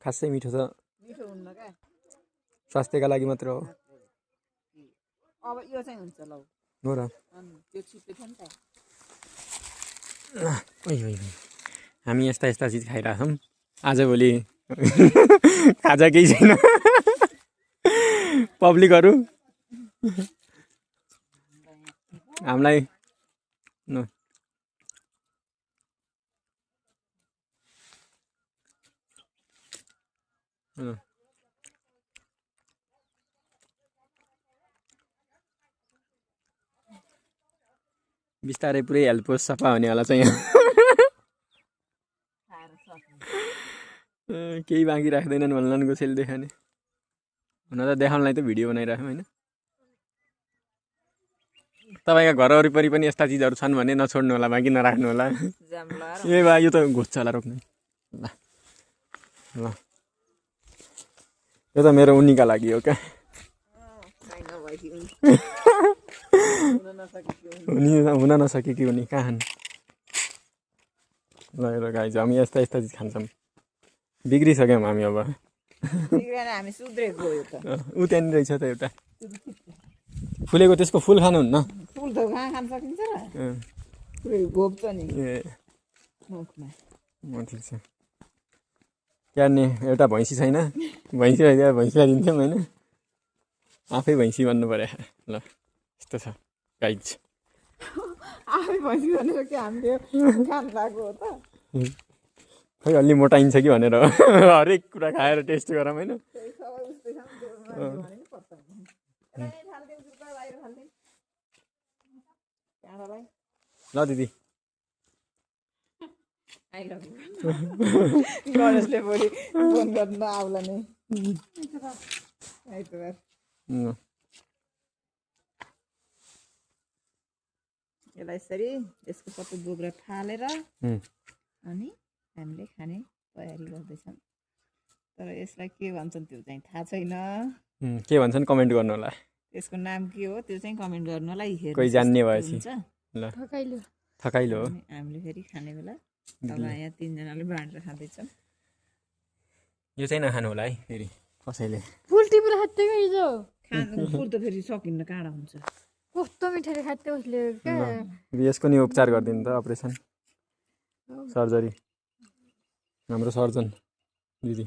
खासै मिठो छ स्वास्थ्यका लागि मात्र हो अब यो चाहिँ हुन्छ ल हो र त्यो छिप्पे छ नि त हामी यस्ता यस्ता चिज खाइरहेछौँ आजभोलि खाजा केही छैन पब्लिकहरू हामीलाई बिस्तारै पुरै हेल्पपोस सफा हुनेवाला छ यहाँ केही बाँकी राख्दैनन् भन्लान् कसैले देखाउने हुन त देखाउनलाई त भिडियो बनाइराख्यौँ होइन तपाईँका घर वरिपरि पनि यस्ता चिजहरू छन् भने नछोड्नु होला बाँकी नराख्नु होला ए बा यो त घोच्छ होला रोक्नु ल ल यो त मेरो उनीका लागि हो क्या हुन नसकेकी उनी कहाँ ल गाइज हामी यस्ता यस्ता चिज खान्छौँ बिग्रिसक्यौँ हामी अब हामी सुध्रेको ऊ त्यहाँनिर रहेछ त एउटा फुलेको त्यसको फुल खानुहुन्न फुल त कहाँ खान सकिन्छ र घोप्छ नि ए ठिक छ क्यार्ने एउटा भैँसी छैन भैँसी भैँसीलाई दिन्थ्यौँ होइन आफै भैँसी भन्नु पऱ्यो ल यस्तो छ गाइज आफै भैँसी भनेर के हामीले खान लाग्यो हो त खै अलि मोटाइन्छ कि भनेर हरेक कुरा खाएर टेस्ट गरौँ होइन ल दिदी गणेशले भोलि फोन गर्न आउला नै आइतबार यसलाई यसरी यसको पत्तो गोब्रा फालेर अनि हामीले खाने तयारी गर्दैछौँ तर यसलाई के भन्छन् त्यो चाहिँ थाहा छैन के भन्छन् कमेन्ट गर्नु होला यसको नाम के हो त्यो चाहिँ कमेन्ट गर्नु होला कोही जान्ने भएपछि ल थकाइलो हो हामीले फेरि खाने बेला अब यहाँ तीनजनाले बाँडेर खाँदैछौँ यो चाहिँ नखानु होला है फेरि कसैले फुल टिपेर खाँदै हिजो फुल त फेरि सकिन्न काँडा हुन्छ कस्तो मिठाई खाँदै उसले क्या यसको नि उपचार गरिदिनु त अपरेसन सर्जरी हाम्रो सर्जन दिदी